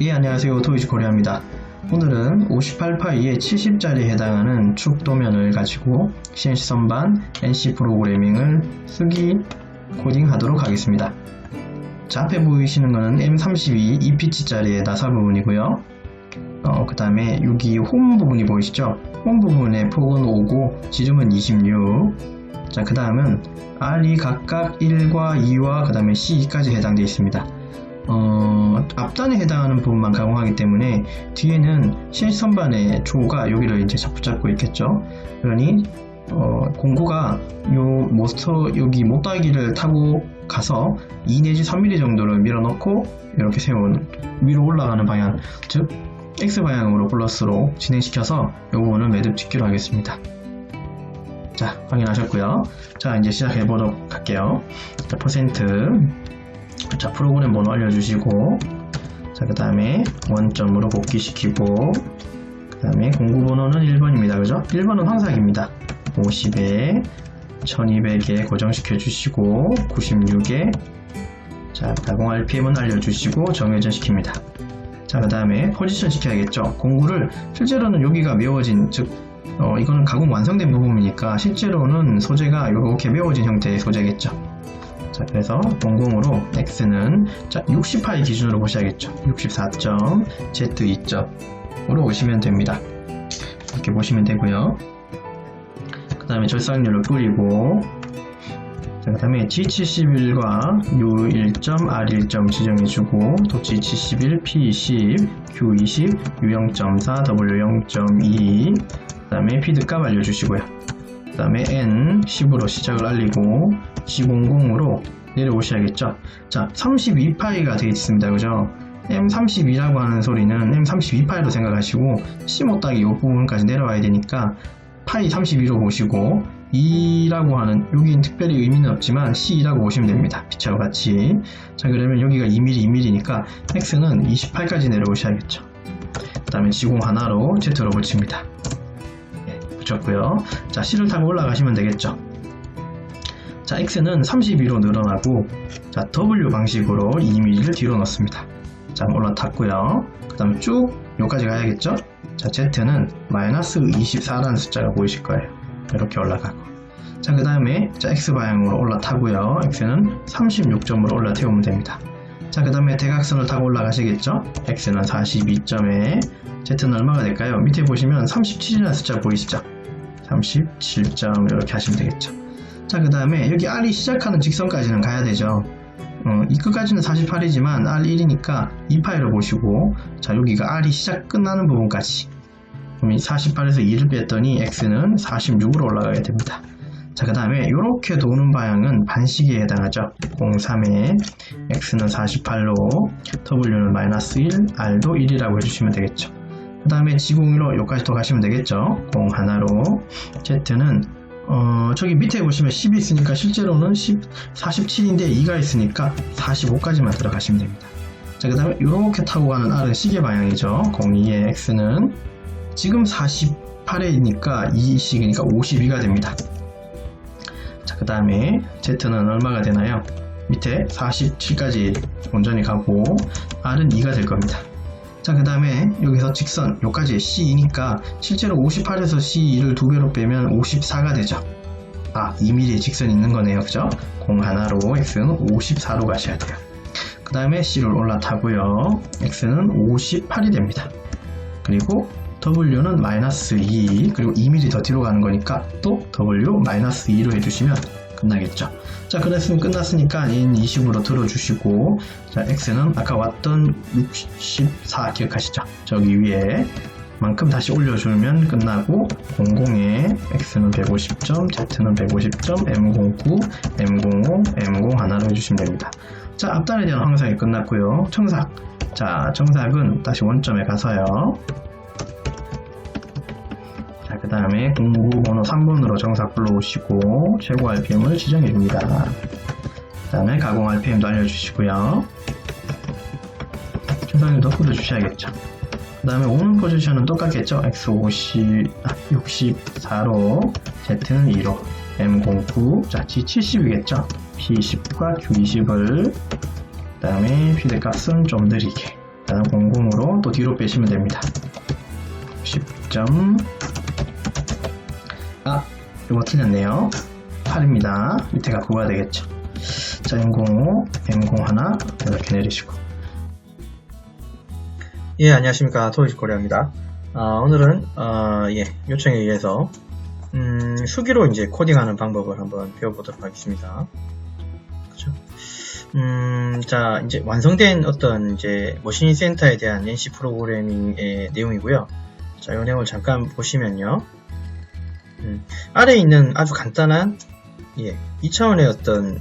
예, 안녕하세요. 토이즈 코리아입니다. 오늘은 58파이의 70짜리에 해당하는 축 도면을 가지고 CNC 선반 NC 프로그래밍을 쓰기 코딩하도록 하겠습니다. 자, 앞에 보이시는 거는 M32 2피치짜리의 나사 부분이고요. 그 다음에 여기 홈 부분이 보이시죠? 홈 부분의 폭은 5고 지름은 26. 자, 그 다음은 R이 각각 1과 2와 그 다음에 C2까지 해당되어 있습니다. 앞단에 해당하는 부분만 가공하기 때문에 뒤에는 CNC 선반의 조가 여기를 이제 붙잡고 있겠죠. 그러니 공구가 요 모스터 여기 못다기를 타고 가서 2 내지 3mm 정도를 밀어넣고 이렇게 세운 위로 올라가는 방향, 즉 X 방향으로 플러스로 진행시켜서 이 부분을 매듭 짓기로 하겠습니다. 자, 확인하셨고요. 자, 이제 시작해 보도록 할게요. 자, 퍼센트. 자, 프로그램 번호 알려주시고, 자, 그 다음에 원점으로 복귀시키고, 그 다음에 공구 번호는 1번입니다. 그죠? 1번은 황삭입니다. 50에 1200에 고정시켜 주시고, 96에 자, 가공 RPM은 알려주시고 정회전 시킵니다. 자, 그 다음에 포지션 시켜야겠죠. 공구를 실제로는 여기가 메워진, 즉 이거는 가공 완성된 부분이니까 실제로는 소재가 이렇게 메워진 형태의 소재겠죠. 자, 그래서 00으로 X는 자 60파이 기준으로 보셔야겠죠. 64.Z2.으로 오시면 됩니다. 이렇게 보시면 되고요. 그 다음에 절삭률을 뿌리고, 자, 그 다음에 G71과 U1점, R1점 지정해주고, 또 G71, P20, Q20, U0.4, W0.2, 그 다음에 피드 값 알려주시고요. 그 다음에 N10으로 시작을 알리고 G00으로 내려오셔야겠죠. 자, 32파이가 되어 있습니다. 그죠? M32라고 하는 소리는 M32파이로 생각하시고 C 못따기 이 부분까지 내려와야 되니까 파이 32로 보시고 2라고 하는, 여기는 특별히 의미는 없지만 C2라고 보시면 됩니다. 빛하고 같이. 자, 그러면 여기가 2mm, 2mm니까 X는 28까지 내려오셔야겠죠. 그 다음에 G0 하나로 Z로 붙입니다. 붙였고요. 자, C를 타고 올라가시면 되겠죠. 자, X는 32로 늘어나고, 자, W 방식으로 2mm를 뒤로 넣습니다. 자, 올라탔고요. 그 다음에 쭉 여기까지 가야겠죠. 자, Z는 마이너스 24라는 숫자가 보이실 거예요. 이렇게 올라가고. 자, 그 다음에 자, X 방향으로 올라타고요. X는 36점으로 올라태우면 됩니다. 자, 그 다음에 대각선을 타고 올라가시겠죠. X는 42점에 Z는 얼마가 될까요? 밑에 보시면 37이라는 숫자 보이시죠? 37점 이렇게 하시면 되겠죠. 자, 그 다음에 여기 R이 시작하는 직선까지는 가야 되죠. 이 끝까지는 48이지만 R1이니까 2파이로 보시고, 자, 여기가 R이 시작 끝나는 부분까지, 그럼 48에서 2를 뺐더니 X는 46으로 올라가게 됩니다. 자, 그 다음에 이렇게 도는 방향은 반시계에 해당하죠. 03에 X는 48로 W는 마이너스 1, R도 1이라고 해주시면 되겠죠. 그 다음에 G01로 여기까지 더 가시면 되겠죠. 0 하나로 Z는 저기 밑에 보시면 10이 있으니까 실제로는 47인데 2가 있으니까 45까지만 들어가시면 됩니다. 자, 그 다음에 이렇게 타고 가는 R은 시계 방향이죠. 02에 X는 지금 48에 있으니까 2식이니까 52가 됩니다. 자, 그 다음에 Z는 얼마가 되나요? 밑에 47까지 온전히 가고 R은 2가 될 겁니다. 자, 그 다음에 여기서 직선 여기까지 C이니까 실제로 58에서 C2를 2배로 빼면 54가 되죠. 아, 2mm 직선이 있는 거네요. 그죠? 0 하나로 X는 54로 가셔야 돼요. 그 다음에 C를 올라타고요. X는 58이 됩니다. 그리고 W는 마이너스 2, 그리고 2mm 더 뒤로 가는 거니까 또 W 마이너스 2로 해주시면 끝나겠죠. 자, 그랬으면 끝났으니까 N20으로 들어주시고, 자, X는 아까 왔던 64 기억하시죠? 저기 위에 만큼 다시 올려주면 끝나고, 00에 X는 150점, Z는 150점, M09, M05, M0 하나로 해주시면 됩니다. 자, 앞단에 대한 황삭이 끝났고요. 청삭. 자, 청삭은 다시 원점에 가서요. 자, 그 다음에 공구 번호 3번으로 정삭 불러오시고 최고 RPM을 지정해줍니다. 그 다음에 가공 RPM도 알려주시고요. 중상률도 뿌려주셔야겠죠. 그 다음에 오는 포지션은 똑같겠죠. X50, 64로 Z는 2로 M09, 자, G70이겠죠. P20과 Q20을, 그 다음에 피드 값은 좀 느리게 나는 00으로 또 뒤로 빼시면 됩니다. 10점. 아, 이거 틀렸네요. 8입니다. 밑에가 9가 되겠죠. 자, M05, M0 하나 이렇게 내리시고. 예, 안녕하십니까. 토이코리아입니다. 오늘은 요청에 의해서 수기로 이제 코딩하는 방법을 한번 배워보도록 하겠습니다. 그렇죠? 자, 이제 완성된 어떤 이제 머신 센터에 대한 NC 프로그래밍의 내용이고요. 자, 이 내용을 잠깐 보시면요. 아래에 있는 아주 간단한 2차원의 어떤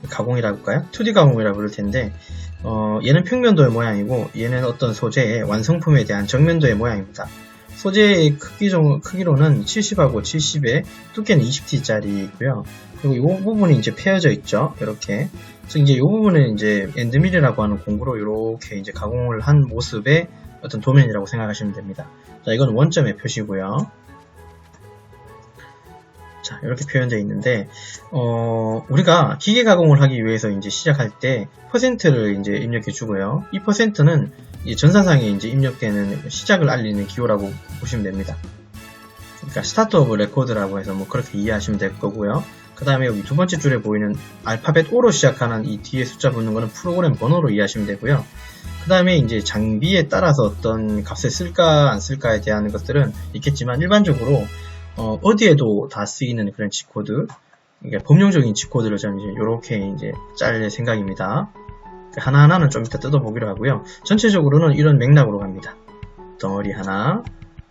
가공이라고 할까요? 2D 가공이라고 부를 텐데, 얘는 평면도의 모양이고, 얘는 어떤 소재의 완성품에 대한 정면도의 모양입니다. 소재의 크기로는 70하고 70에 두께는 20T짜리이고요. 그리고 이 부분이 이제 패여져 있죠. 이렇게. 그래서 이제 이 부분은 이제 엔드밀이라고 하는 공구로 이렇게 이제 가공을 한 모습의 어떤 도면이라고 생각하시면 됩니다. 자, 이건 원점의 표시고요. 자, 이렇게 표현되어 있는데, 우리가 기계 가공을 하기 위해서 이제 시작할 때 퍼센트를 이제 입력해 주고요. 이 퍼센트는 전산상에 이제 입력되는 시작을 알리는 기호라고 보시면 됩니다. 그러니까 스타트 오브 레코드라고 해서 뭐 그렇게 이해하시면 될 거고요. 그 다음에 여기 두 번째 줄에 보이는 알파벳 O로 시작하는 이 뒤에 숫자 붙는 거는 프로그램 번호로 이해하시면 되고요. 그 다음에 이제 장비에 따라서 어떤 값을 쓸까 안 쓸까에 대한 것들은 있겠지만 일반적으로 어디에도 다 쓰이는 그런 G코드, 그러니까 범용적인 G코드를 저는 이제 이렇게 이제 짤 생각입니다. 하나하나는 좀 이따 뜯어보기로 하고요. 전체적으로는 이런 맥락으로 갑니다. 덩어리 하나,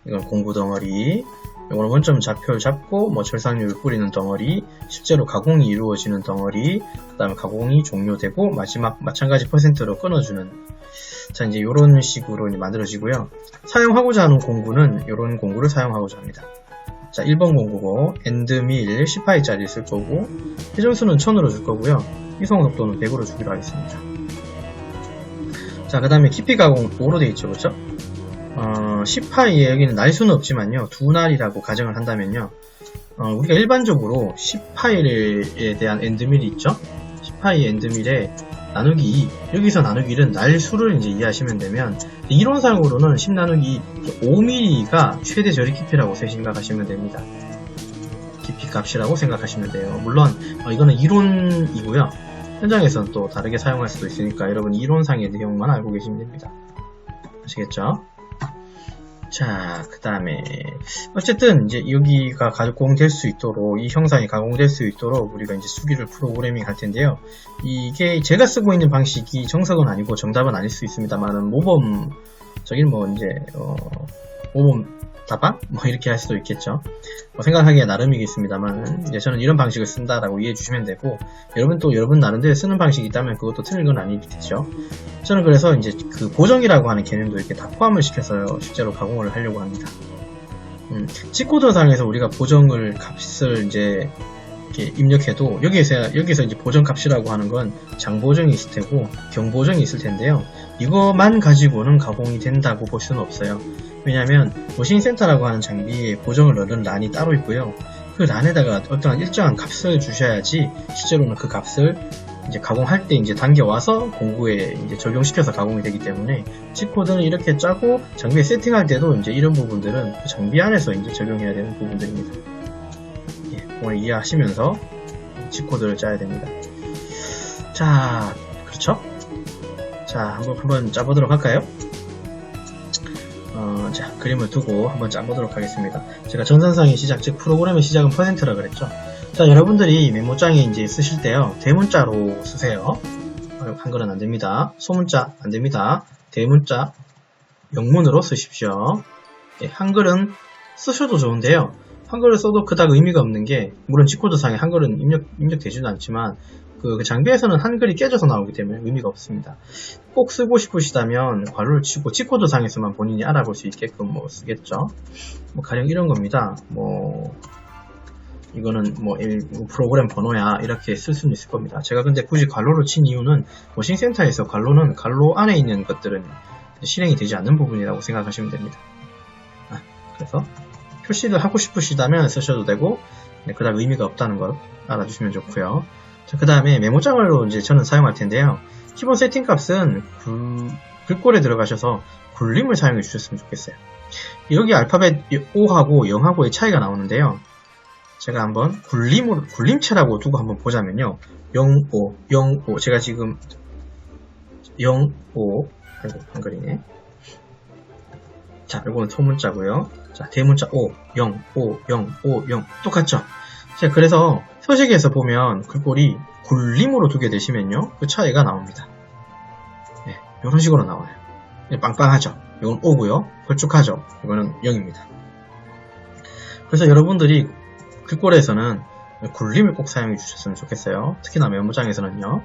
이건 공구 덩어리, 이거는 원점 좌표를 잡고 뭐 절삭률을 뿌리는 덩어리, 실제로 가공이 이루어지는 덩어리, 그 다음에 가공이 종료되고 마지막 마찬가지 퍼센트로 끊어주는, 자, 이제 이런 식으로 이제 만들어지고요. 사용하고자 하는 공구는 이런 공구를 사용하고자 합니다. 자, 1번 공구고 엔드밀 10파이짜리 쓸 거고, 회전수는 1000으로 줄 거고요. 이송 속도는 100으로 주기로 하겠습니다. 자, 그 다음에 깊이 가공 5로 되어 있죠, 그렇죠? 10파이에 여기는 날수는 없지만요, 두 날이라고 가정을 한다면요, 우리가 일반적으로 10파이에 대한 엔드밀이 있죠? 10파이 엔드밀에 나누기 2, 여기서 나누기 1은 날수를 이제 이해하시면 되면, 이론상으로는 10 나누기 5mm가 최대 저리 깊이라고 생각하시면 됩니다. 깊이 값이라고 생각하시면 돼요. 물론 이거는 이론이고요. 현장에서는 또 다르게 사용할 수도 있으니까 여러분 이론상의 내용만 알고 계시면 됩니다. 아시겠죠? 자, 그 다음에 어쨌든 이제 여기가 가공될 수 있도록, 이 형상이 가공될 수 있도록 우리가 이제 수기를 프로그래밍 할 텐데요. 이게 제가 쓰고 있는 방식이 정석은 아니고 정답은 아닐 수 있습니다만은 모범적인 뭐 이제 모범 답안? 뭐 이렇게 할 수도 있겠죠. 생각하기에 나름이겠습니다만 이제 저는 이런 방식을 쓴다라고 이해해 주시면 되고, 여러분 또 여러분 나름대로 쓰는 방식이 있다면 그것도 틀린 건 아니겠죠. 저는 그래서 이제 그 보정이라고 하는 개념도 이렇게 다 포함을 시켜서 실제로 가공을 하려고 합니다. G코드상에서 우리가 보정을 값을 이제 이렇게 입력해도 여기서 이제 보정 값이라고 하는 건 장보정이 있을 테고 경보정이 있을 텐데요. 이것만 가지고는 가공이 된다고 볼 수는 없어요. 왜냐하면 머신센터라고 하는 장비에 보정을 넣는 란이 따로 있고요. 그 란에다가 어떠한 일정한 값을 주셔야지 실제로는 그 값을 이제 가공할 때 이제 당겨와서 공구에 이제 적용시켜서 가공이 되기 때문에 G코드는 이렇게 짜고 장비에 세팅할 때도 이제 이런 부분들은 그 장비 안에서 이제 적용해야 되는 부분들입니다. 오늘 이해하시면서 G코드를 짜야 됩니다. 자, 그렇죠? 자, 한번 짜보도록 할까요? 자, 그림을 두고 한번 짜보도록 하겠습니다. 제가 전산상의 시작, 즉 프로그램의 시작은 %라 그랬죠. 자, 여러분들이 메모장에 이제 쓰실 때요, 대문자로 쓰세요. 한글은 안 됩니다. 소문자 안 됩니다. 대문자, 영문으로 쓰십시오. 한글은 쓰셔도 좋은데요. 한글을 써도 그닥 의미가 없는 게, 물론 G코드상에 한글은 입력되지도 않지만 그 장비에서는 한글이 깨져서 나오기 때문에 의미가 없습니다. 꼭 쓰고 싶으시다면 괄호를 치고 G코드상에서만 본인이 알아볼 수 있게끔 뭐 쓰겠죠. 뭐 가령 이런 겁니다. 뭐 이거는 뭐 프로그램 번호야 이렇게 쓸 수는 있을 겁니다. 제가 근데 굳이 괄호를 친 이유는 머신센터에서 괄호는 괄호 안에 있는 것들은 실행이 되지 않는 부분이라고 생각하시면 됩니다. 그래서 표시를 하고 싶으시다면 쓰셔도 되고, 그닥 의미가 없다는 걸 알아주시면 좋고요. 자, 그 다음에 메모장으로 이제 저는 사용할 텐데요. 기본 세팅 값은 글꼴에 들어가셔서 굴림을 사용해 주셨으면 좋겠어요. 여기 알파벳 5하고 0하고의 차이가 나오는데요. 제가 한번 굴림체라고 두고 한번 보자면요. 05. 제가 지금 05. 아이고, 한글이네. 자, 이거는 소문자고요. 자, 대문자 5, 0, 5, 0, 5, 0. 똑같죠? 자, 그래서 서식에서 보면 글꼴이 굴림으로 두게 되시면요. 그 차이가 나옵니다. 네, 이런 식으로 나와요. 빵빵하죠? 이건 5고요. 걸쭉하죠? 이거는 0입니다. 그래서 여러분들이 글꼴에서는 굴림을 꼭 사용해 주셨으면 좋겠어요. 특히나 메모장에서는요.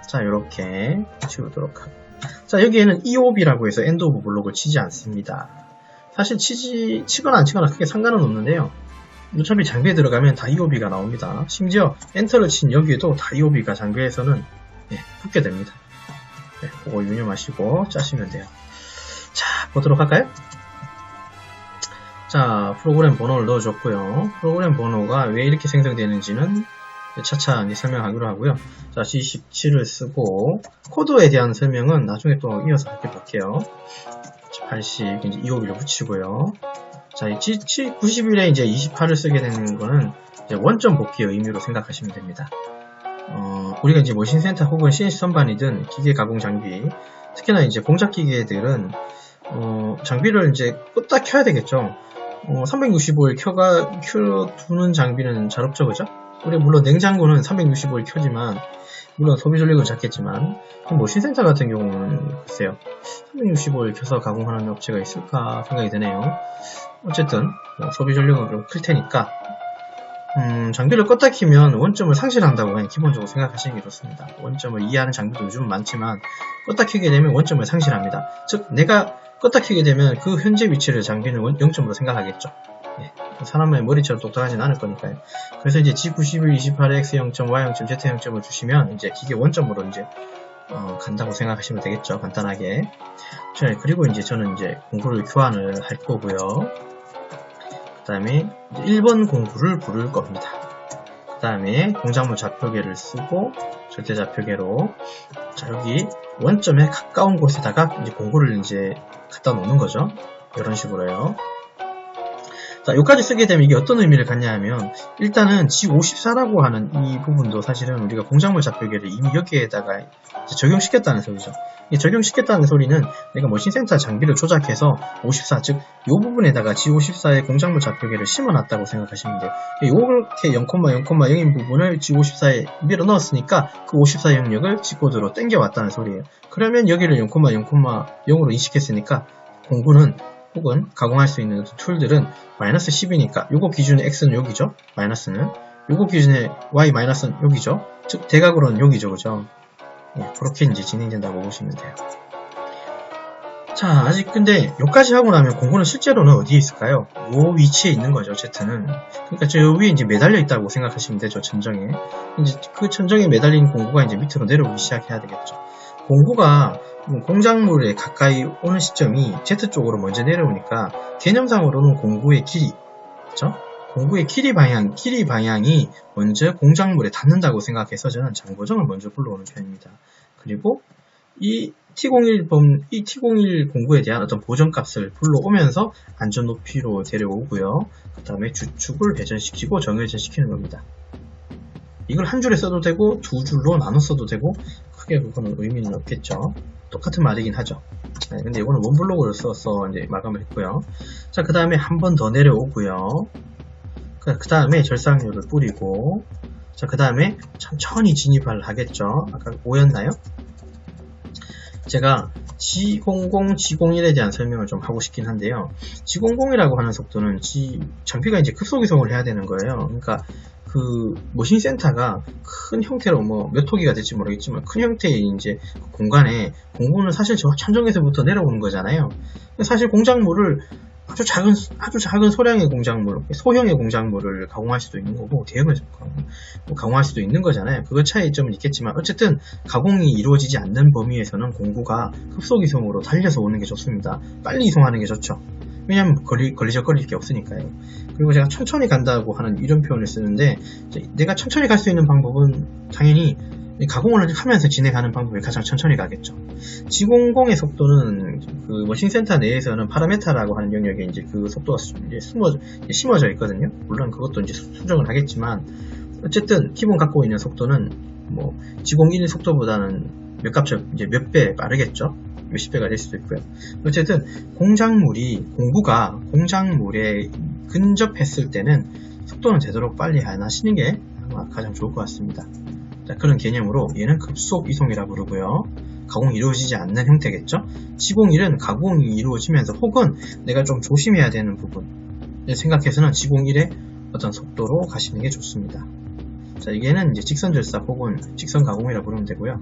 자, 이렇게 치우도록 하고. 자, 여기에는 EOB라고 해서 엔드 오브 블록을 치지 않습니다. 사실 치거나 안 치거나 크게 상관은 없는데요. 어차피 장비에 들어가면 다 EOB가 나옵니다. 심지어 엔터를 친 여기에도 다 EOB가 장비에서는 붙게 됩니다. 네, 그거 유념하시고 짜시면 돼요. 자, 보도록 할까요? 자, 프로그램 번호를 넣어줬고요. 프로그램 번호가 왜 이렇게 생성되는지는 차차 설명하기로 하고요. 자, G17을 쓰고 코드에 대한 설명은 나중에 또 이어서 이렇게 볼게요. 80 이제 EOB를 붙이고요. 자, 이 G91에 이제 28을 쓰게 되는 거는 이제 원점 복귀의 의미로 생각하시면 됩니다. 우리가 이제 머신센터 혹은 CNC 선반이든 기계 가공 장비, 특히나 이제 공작 기계들은 장비를 이제 껐다 켜야 되겠죠. 365일 켜두는 장비는 잘 없죠, 그죠? 우리 물론 냉장고는 365일 켜지만, 물론 소비 전력은 작겠지만, 머신센터 같은 경우는 글쎄요, 365일 켜서 가공하는 업체가 있을까 생각이 드네요. 어쨌든 소비 전력은 좀 클 테니까 장비를 껐다 키면 원점을 상실한다고 그냥 기본적으로 생각하시는 게 좋습니다. 원점을 이해하는 장비도 요즘 많지만 껐다 켜게 되면 원점을 상실합니다. 즉 내가 껐다 켜게 되면 그 현재 위치를 장비는 0점으로 생각하겠죠. 예, 사람의 머리처럼 똑똑하진 않을 거니까요. 그래서 이제 G91, 28, X0점, Y0점, Z0점을 주시면 이제 기계 원점으로 이제 간다고 생각하시면 되겠죠. 간단하게. 자, 그리고 이제 저는 이제 공구를 교환을 할 거고요. 그 다음에 1번 공구를 부를 겁니다. 그 다음에 공작물 좌표계를 쓰고 절대 좌표계로 자, 여기 원점에 가까운 곳에다가 이제 공구를 이제 갖다 놓는 거죠. 이런 식으로요. 자, 여기까지 쓰게 되면 이게 어떤 의미를 갖냐 하면 일단은 G54라고 하는 이 부분도 사실은 우리가 공작물 좌표계를 이미 여기에다가 적용시켰다는 소리죠. 이 적용시켰다는 소리는 내가 머신센터 장비를 조작해서 54, 즉 이 부분에다가 G54의 공작물 좌표계를 심어놨다고 생각하시면 돼요. 이렇게 0,0,0인 부분을 G54에 밀어 넣었으니까 그 54 영역을 G코드로 땡겨왔다는 소리예요. 그러면 여기를 0,0,0으로 인식했으니까 공구는 혹은 가공할 수 있는 툴들은 마이너스 10이니까 요거 기준의 X는 여기죠. 마이너스는 요거 기준의 Y 마이너스는 여기죠. 즉 대각으로는 여기죠. 그죠? 예, 그렇게 이제 진행된다고 보시면 돼요. 자, 아직 근데 여기까지 하고 나면 공구는 실제로는 어디에 있을까요? 요 위치에 있는 거죠. Z는. 그러니까 저 위에 이제 매달려 있다고 생각하시면 되죠. 천정에. 이제 그 천정에 매달린 공구가 이제 밑으로 내려오기 시작해야 되겠죠. 공구가 공작물에 가까이 오는 시점이 Z 쪽으로 먼저 내려오니까 개념상으로는 공구의 길이, 그렇죠? 공구의 길이 방향이 먼저 공작물에 닿는다고 생각해서 저는 장고정을 먼저 불러오는 편입니다. 그리고 이 T01 공구에 대한 어떤 보정값을 불러오면서 안전 높이로 데려오고요. 그 다음에 주축을 회전시키고 정회전시키는 겁니다. 이걸 한 줄에 써도 되고 두 줄로 나눠 써도 되고 크게 그거는 의미는 없겠죠. 똑같은 말이긴 하죠. 네, 근데 이거는 원블록으로 써서 이제 마감을 했고요. 자, 그 다음에 한 번 더 내려오고요. 그 다음에 절삭류를 뿌리고, 자, 그 다음에 천천히 진입을 하겠죠. 아까 5였나요? 제가 G00, G01에 대한 설명을 좀 하고 싶긴 한데요. G00이라고 하는 속도는 장비가 이제 급속이송을 해야 되는 거예요. 그러니까 그 머신센터가 큰 형태로 뭐 몇 호기가 될지 모르겠지만 큰 형태의 이제 공간에 공구는 사실 저 천정에서부터 내려오는 거잖아요. 사실 공작물을 아주 작은 소량의 공작물, 소형의 공작물을 가공할 수도 있는 거고 대형을 가공할 수도 있는 거잖아요. 그거 차이점은 있겠지만 어쨌든 가공이 이루어지지 않는 범위에서는 공구가 급속이송으로 달려서 오는 게 좋습니다. 빨리 이송하는 게 좋죠. 왜냐하면 걸리적거릴 게 없으니까요. 그리고 제가 천천히 간다고 하는 이런 표현을 쓰는데 내가 천천히 갈 수 있는 방법은 당연히 이 가공을 하면서 진행하는 방법이 가장 천천히 가겠죠. G00의 속도는 그 머신센터 내에서는 파라메타라고 하는 영역에 이제 그 속도가 심어져 있거든요. 물론 그것도 이제 수정을 하겠지만, 어쨌든 기본 갖고 있는 속도는 뭐 G01 속도보다는 몇 값을 이제 몇 배 빠르겠죠. 몇십 배가 될 수도 있고요. 어쨌든 공구가 공작물에 근접했을 때는 속도는 되도록 빨리 안 하시는 게 아마 가장 좋을 것 같습니다. 자, 그런 개념으로 얘는 급속 이송이라 부르고요. 가공이 이루어지지 않는 형태겠죠. G01은 가공이 이루어지면서 혹은 내가 좀 조심해야 되는 부분을 생각해서는 G01의 어떤 속도로 가시는 게 좋습니다. 자, 이게는 이제 직선 절사 혹은 직선 가공이라 부르면 되고요.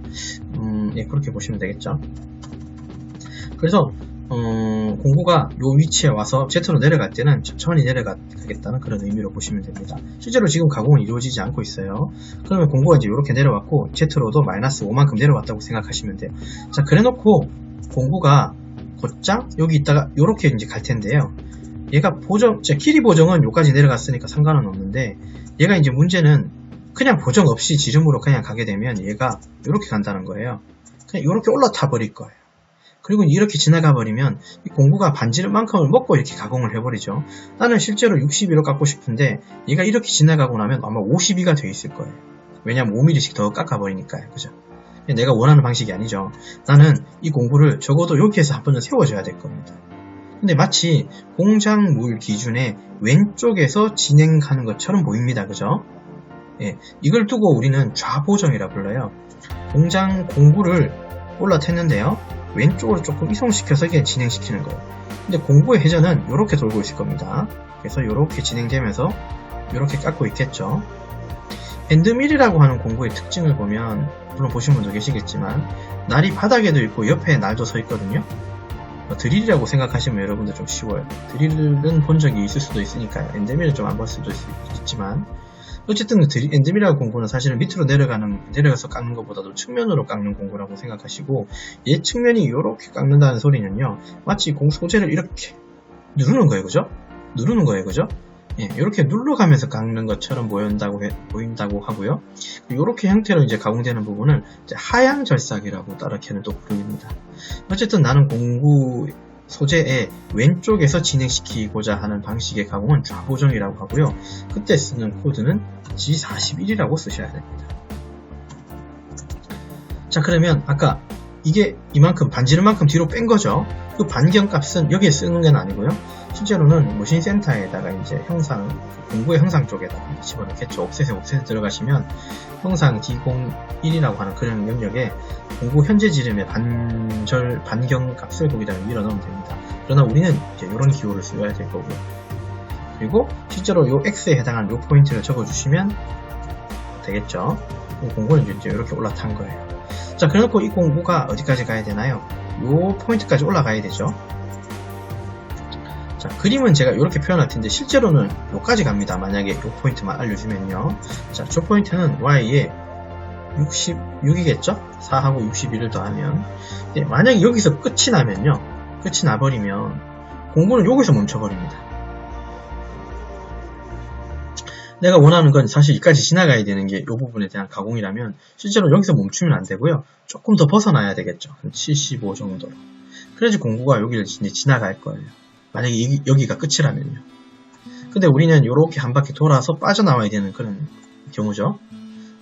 예, 그렇게 보시면 되겠죠. 그래서 공구가 요 위치에 와서 Z로 내려갈 때는 천천히 내려가겠다는 그런 의미로 보시면 됩니다. 실제로 지금 가공은 이루어지지 않고 있어요. 그러면 공구가 이제 이렇게 내려왔고 Z로도 마이너스 5만큼 내려왔다고 생각하시면 돼요. 자, 그래놓고 공구가 곧장 여기 있다가 이렇게 이제 갈 텐데요. 얘가 길이 보정은 여기까지 내려갔으니까 상관은 없는데, 얘가 이제 문제는 그냥 보정 없이 지름으로 그냥 가게 되면 얘가 이렇게 간다는 거예요. 그냥 이렇게 올라타 버릴 거예요. 그리고 이렇게 지나가 버리면 이 공구가 반지름만큼을 먹고 이렇게 가공을 해버리죠. 나는 실제로 62로 깎고 싶은데 얘가 이렇게 지나가고 나면 아마 52가 돼 있을 거예요. 왜냐면 5mm씩 더 깎아버리니까요. 그죠? 내가 원하는 방식이 아니죠. 나는 이 공구를 적어도 여기에서 한 번은 세워줘야 될 겁니다. 근데 마치 공작물 기준의 왼쪽에서 진행하는 것처럼 보입니다. 그죠? 예, 이걸 두고 우리는 좌보정이라 불러요. 공구를 올라탔는데요. 왼쪽으로 조금 이송시켜서 이게 진행시키는 거예요. 근데 공구의 회전은 이렇게 돌고 있을 겁니다. 그래서 이렇게 진행되면서 이렇게 깎고 있겠죠. 밴드밀이라고 하는 공구의 특징을 보면, 물론 보신 분도 계시겠지만 날이 바닥에도 있고 옆에 날도 서 있거든요. 드릴이라고 생각하시면 여러분들 좀 쉬워요. 드릴은 본 적이 있을 수도 있으니까요. 밴드밀은 좀 안 볼 수도 있지만, 어쨌든 엔드밀이라고 공구는 사실은 밑으로 내려가서 깎는 것보다도 측면으로 깎는 공구라고 생각하시고, 얘 측면이 이렇게 깎는다는 소리는요, 마치 소재를 이렇게 누르는 거예요. 그죠? 누르는 거예요. 그죠? 예, 이렇게 눌러가면서 깎는 것처럼 보인다고 하고요. 이렇게 형태로 이제 가공되는 부분을 이제 하향 절삭이라고 따르게는 또 부릅니다. 어쨌든 나는 공구 소재의 왼쪽에서 진행시키고자 하는 방식의 가공은 좌보정이라고 하고요. 그때 쓰는 코드는 G41이라고 쓰셔야 됩니다. 자, 그러면 아까 이게 이만큼 반지름만큼 뒤로 뺀 거죠. 그 반경값은 여기에 쓰는 건 아니고요. 실제로는 머신센터에다가 이제 공구의 형상 쪽에다가 집어넣겠죠. 옵셋에 들어가시면 형상 D01이라고 하는 그런 영역에 공구 현재 지름의 반경 값을 거기다가 밀어 넣으면 됩니다. 그러나 우리는 이제 이런 기호를 써야 될 거고요. 그리고 실제로 요 X에 해당하는 요 포인트를 적어주시면 되겠죠. 공구는 이제 이렇게 올라탄 거예요. 자, 그래놓고 이 공구가 어디까지 가야 되나요? 요 포인트까지 올라가야 되죠. 자, 그림은 제가 이렇게 표현할 텐데 실제로는 여기까지 갑니다. 만약에 이 포인트만 알려주면요. 자, 저 포인트는 Y에 66이겠죠? 4하고 61을 더하면. 네, 만약에 여기서 끝이 나면요. 끝이 나버리면 공구는 여기서 멈춰버립니다. 내가 원하는 건 사실 여기까지 지나가야 되는 게 이 부분에 대한 가공이라면 실제로 여기서 멈추면 안 되고요. 조금 더 벗어나야 되겠죠. 한 75 정도로. 그래야지 공구가 여기를 이제 지나갈 거예요. 만약에 여기가 끝이라면요. 근데 우리는 이렇게 한 바퀴 돌아서 빠져나와야 되는 그런 경우죠.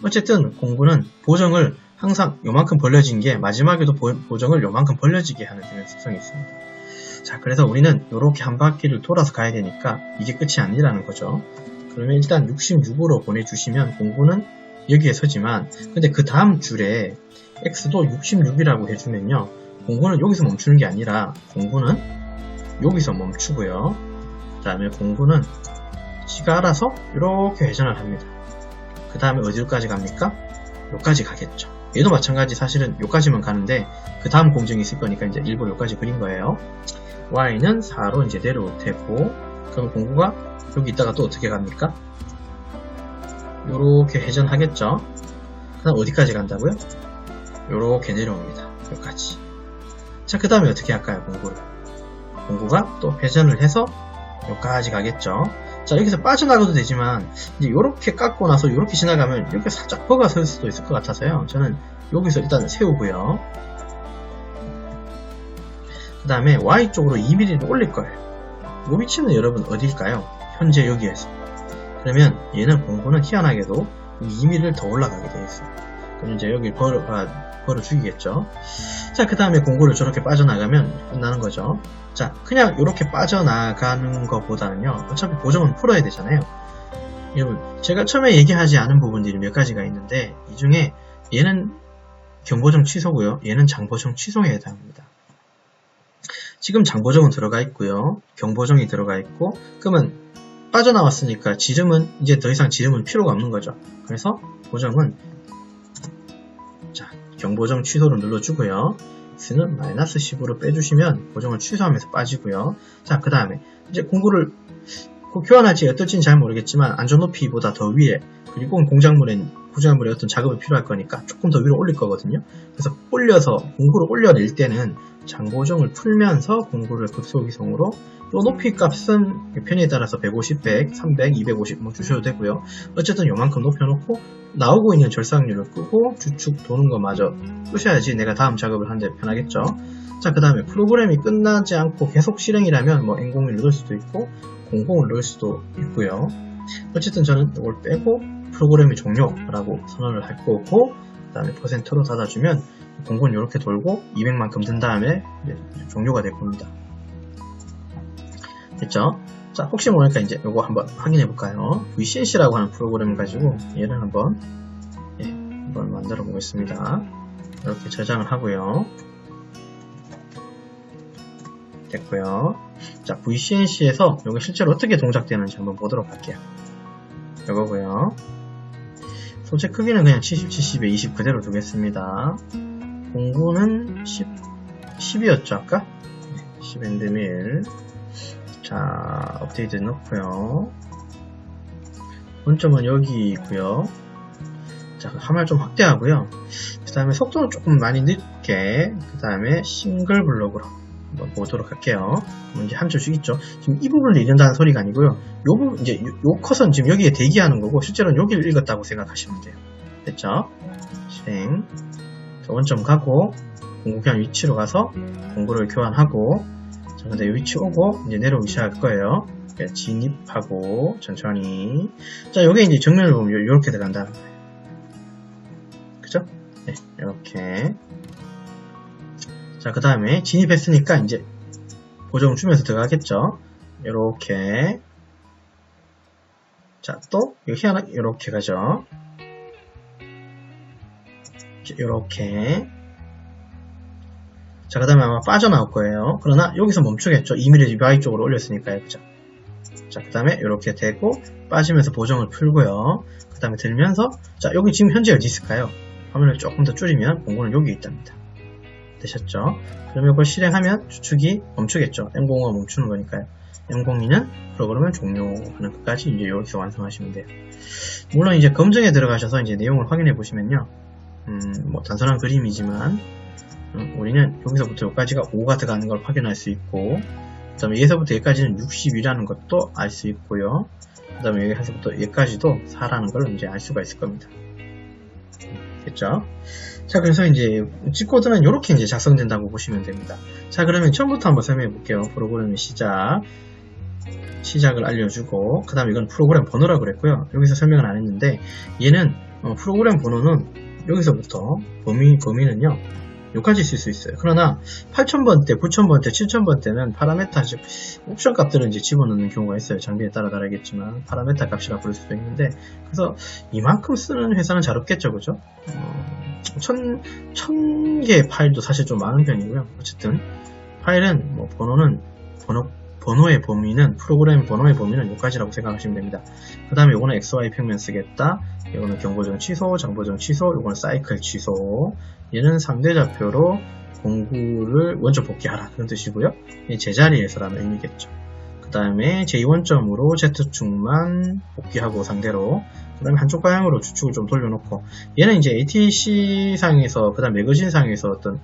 어쨌든 공구는 보정을 항상 요만큼 벌려진 게 마지막에도 보정을 요만큼 벌려지게 하는 그런 특성이 있습니다. 자, 그래서 우리는 이렇게 한 바퀴를 돌아서 가야 되니까 이게 끝이 아니라는 거죠. 그러면 일단 66으로 보내주시면 공구는 여기에 서지만, 근데 그 다음 줄에 X도 66이라고 해주면요. 공구는 여기서 멈추는 게 아니라 공구는 여기서 멈추고요. 그 다음에 공구는 지가 알아서 이렇게 회전을 합니다. 그 다음에 어디로까지 갑니까? 여기까지 가겠죠. 얘도 마찬가지 사실은 여기까지만 가는데 그 다음 공정이 있을 거니까 이제 일부러 여기까지 그린 거예요. Y는 4로 이제 내려올 테고, 그럼 공구가 여기 있다가 또 어떻게 갑니까? 요렇게 회전하겠죠. 그 다음 어디까지 간다고요? 요렇게 내려옵니다. 여기까지. 자, 그 다음에 어떻게 할까요? 공구가 또 회전을 해서 여기까지 가겠죠. 자, 여기서 빠져나가도 되지만 이제 요렇게 깎고 나서 요렇게 지나가면 이렇게 살짝 버가 설 수도 있을 것 같아서요. 저는 여기서 일단 세우고요. 그 다음에 Y쪽으로 2mm를 올릴 거예요. 이 위치는 여러분 어디일까요? 현재 여기에서. 그러면 얘는 공구는 희한하게도 2mm를 더 올라가게 되어 있어요. 그럼 이제 여기 벌어 죽이겠죠. 자, 그 다음에 공구를 저렇게 빠져나가면 끝나는 거죠. 자, 그냥 이렇게 빠져나가는 것보다는요, 어차피 보정은 풀어야 되잖아요. 여러분, 제가 처음에 얘기하지 않은 부분들이 몇 가지가 있는데, 이 중에 얘는 경보정 취소고요, 얘는 장보정 취소에 해당합니다. 지금 장보정은 들어가 있고요, 경보정이 들어가 있고, 그러면 빠져나왔으니까 지름은 이제 더 이상 지름은 필요가 없는 거죠. 그래서 보정은 자, 경보정 취소를 눌러주고요. x는 마이너스 10으로 빼주시면 보정을 취소하면서 빠지고요. 자, 그 다음에 이제 공구를 교환할지 어떨지는 잘 모르겠지만 안전 높이보다 더 위에, 그리고 구조물에 어떤 작업이 필요할 거니까 조금 더 위로 올릴 거거든요. 그래서 공구를 올려낼 때는 장보정을 풀면서 공구를 급속 이송으로, 또 높이 값은 편의에 따라서 150, 100, 300, 250 뭐 주셔도 되고요. 어쨌든 요만큼 높여놓고 나오고 있는 절삭률을 끄고 주축 도는 것마저 끄셔야지 내가 다음 작업을 하는데 편하겠죠. 자, 그 다음에 프로그램이 끝나지 않고 계속 실행이라면 뭐 N01을 넣을 수도 있고 00을 넣을 수도 있고요. 어쨌든 저는 이걸 빼고 프로그램이 종료라고 선언을 할 거고, 그 다음에 %로 닫아주면 00은 이렇게 돌고 200만큼 든 다음에 종료가 될 겁니다. 됐죠? 자, 혹시 모르니까 이제 이거 한번 확인해 볼까요? VCNC라고 하는 프로그램을 가지고 얘를 한번 만들어 보겠습니다. 이렇게 저장을 하고요. 됐고요. 자, VCNC에서 이게 실제로 어떻게 동작되는지 한번 보도록 할게요. 이거고요. 소체 크기는 그냥 70, 70에 20 그대로 두겠습니다. 공구는 10이었죠, 아까? 10 엔드밀. 자, 업데이트 넣고요. 원점은 여기 있고요. 자, 함을 좀 확대하고요. 그 다음에 속도는 조금 많이 늦게, 그 다음에 싱글 블록으로 한번 보도록 할게요. 이제 한 줄씩 있죠. 지금 이 부분을 읽는다는 소리가 아니고요. 요 부분, 이제 요 컷은 지금 여기에 대기하는 거고, 실제로는 여기를 읽었다고 생각하시면 돼요. 됐죠? 실행. 자, 원점 가고, 공구 교환 위치로 가서 공구를 교환하고, 자, 근데 이 위치 오고, 이제 내려오기 시작할 거예요. 진입하고, 천천히. 자, 요게 이제 정면을 보면 요렇게 들어간다는 거예요. 그죠? 네, 이렇게. 자, 그 다음에 진입했으니까 이제 보정을 주면서 들어가겠죠. 요렇게. 자, 또 여기 하나 요렇게 가죠. 요렇게. 자, 그 다음에 아마 빠져나올 거예요. 그러나 여기서 멈추겠죠. 2mm Y 쪽으로 올렸으니까요. 그죠? 자, 그 다음에 이렇게 되고 빠지면서 보정을 풀고요. 그 다음에 들면서, 자, 여기 지금 현재 어디 있을까요? 화면을 조금 더 줄이면 공구는 여기 있답니다. 되셨죠? 그러면 이걸 실행하면 주축이 멈추겠죠. M05가 멈추는 거니까요. M02는 프로그램을 종료하는 것까지 이제 여기서 완성하시면 돼요. 물론 이제 검증에 들어가셔서 이제 내용을 확인해 보시면요. 뭐 단순한 그림이지만, 우리는 여기서부터 여기까지가 5가 들어가는 걸 확인할 수 있고, 그 다음에 여기서부터 여기까지는 60이라는 것도 알 수 있고요. 그 다음에 여기서부터 여기까지도 4라는 걸 이제 알 수가 있을 겁니다. 됐죠? 자, 그래서 이제 G코드는 이렇게 이제 작성된다고 보시면 됩니다. 자, 그러면 처음부터 한번 설명해 볼게요. 프로그램의 시작을 알려주고, 그 다음에 이건 프로그램 번호라고 그랬고요. 여기서 설명을 안 했는데, 얘는 프로그램 번호는 여기서부터 범위는요, 여기까지 쓸 수 있어요. 그러나 8000번대, 9000번대, 7000번대는 파라메타, 즉 옵션 값들을 이제 집어넣는 경우가 있어요. 장비에 따라 다르겠지만 파라메타 값이라 부를 수도 있는데, 그래서 이만큼 쓰는 회사는 잘 없겠죠, 그죠? 1000개의 파일도 사실 좀 많은 편이고요. 어쨌든 파일은 뭐 번호의 범위는, 프로그램 번호의 범위는 여기까지라고 생각하시면 됩니다. 그 다음에 요거는 XY 평면 쓰겠다. 이거는 경보정 취소, 장보정 취소, 요거는 사이클 취소. 얘는 3대 좌표로 공구를 원점 복귀하라, 그런 뜻이고요. 제자리에서라는 의미겠죠. 그 다음에 제2원점으로 Z축만 복귀하고 상대로, 그 다음에 한쪽 방향으로 주축을 좀 돌려놓고, 얘는 이제 ATC 상에서, 그 다음 매거진 상에서 어떤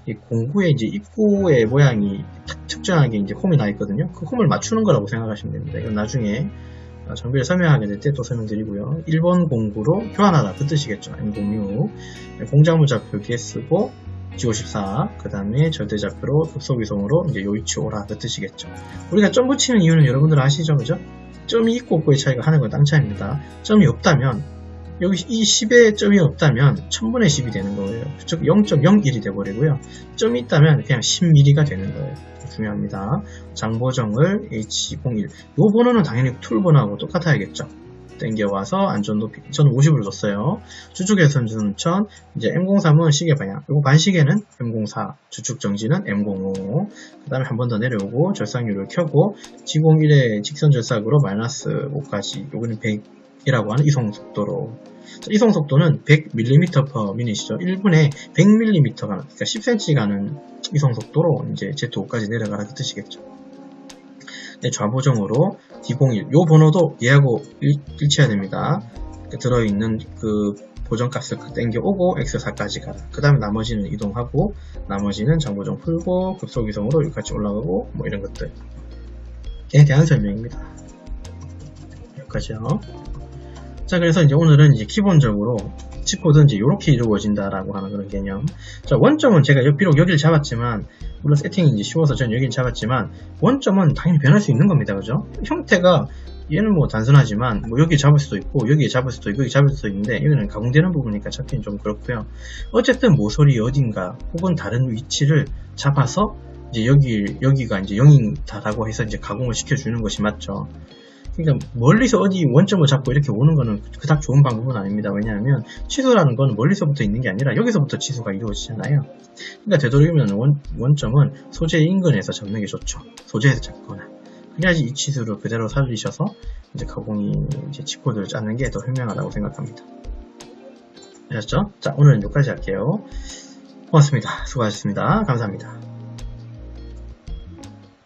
이 공구의 이제 입구의 모양이 특정하게 이제 홈이 나 있거든요. 그 홈을 맞추는 거라고 생각하시면 됩니다. 이건 나중에 장비를 설명하게 될 때 또 설명드리고요. 1번 공구로 교환하다 그 뜻이겠죠. M06 공작물 좌표 여기에 쓰고 G54 그 다음에 절대좌표로 급속이동으로 이제 요 위치 오라 그 뜻이겠죠. 우리가 점 붙이는 이유는 여러분들 아시죠? 그죠? 점이 있고 없고의 차이가 하늘과 땅 차이입니다. 점이 없다면 여기 이 10에 점이 없다면 1000분의 10이 되는 거예요. 즉 0.01이 돼버리고요. 점이 있다면 그냥 10mm가 되는 거예요. 중요합니다. 장보정을 H01 요 번호는 당연히 툴 번호하고 똑같아야겠죠. 땡겨와서 안전 높이 저는 50으로 줬어요. 주축에서는 1000, 이제 M03은 시계 방향, 요거 반시계는 M04, 주축 정지는 M05. 그 다음에 한 번 더 내려오고 절삭률을 켜고 G01의 직선 절삭으로 마이너스 5까지, 요거는 100이라고 하는 이송 속도로. 이송 속도는 100mm/min이죠. 1분에 100mm 가는, 그러니까 10cm 가는 이송 속도로 이제 Z5까지 내려가라 그 뜻이겠죠. 네, 좌보정으로 D01 요 번호도 얘하고 일치해야 됩니다. 들어있는 그 보정값을 땡겨오고 X4까지 가라. 그 다음에 나머지는 이동하고 나머지는 장보정 풀고 급속이동으로 여기까지 올라가고 뭐 이런 것들에 대한 설명입니다. 여기까지요. 자, 그래서 이제 오늘은 이제 기본적으로 칩코드는 이제 이렇게 이루어진다라고 하는 그런 개념. 자, 원점은 제가 비록 여기를 잡았지만, 물론 세팅이 이제 쉬워서 저는 여기를 잡았지만, 원점은 당연히 변할 수 있는 겁니다. 그죠? 형태가, 얘는 뭐 단순하지만, 뭐 여기 잡을 수도 있고, 여기 잡을 수도 있고, 여기 잡을 수도 있는데, 여기는 가공되는 부분이니까 잡기는 좀 그렇고요. 어쨌든 모서리 어딘가, 혹은 다른 위치를 잡아서, 이제 여기가 이제 0이다라고 해서 이제 가공을 시켜주는 것이 맞죠. 그러니까 멀리서 어디 원점을 잡고 이렇게 오는 거는 그닥 좋은 방법은 아닙니다. 왜냐하면 취소라는 건 멀리서부터 있는 게 아니라 여기서부터 취소가 이루어지잖아요. 그러니까 되도록이면 원점은 소재 인근에서 잡는 게 좋죠. 소재에서 잡거나. 그래야지 이 취소를 그대로 살리셔서 이제 가공이 이제 칩코드를 짜는 게 더 현명하다고 생각합니다. 아셨죠? 자, 오늘은 여기까지 할게요. 고맙습니다. 수고하셨습니다. 감사합니다.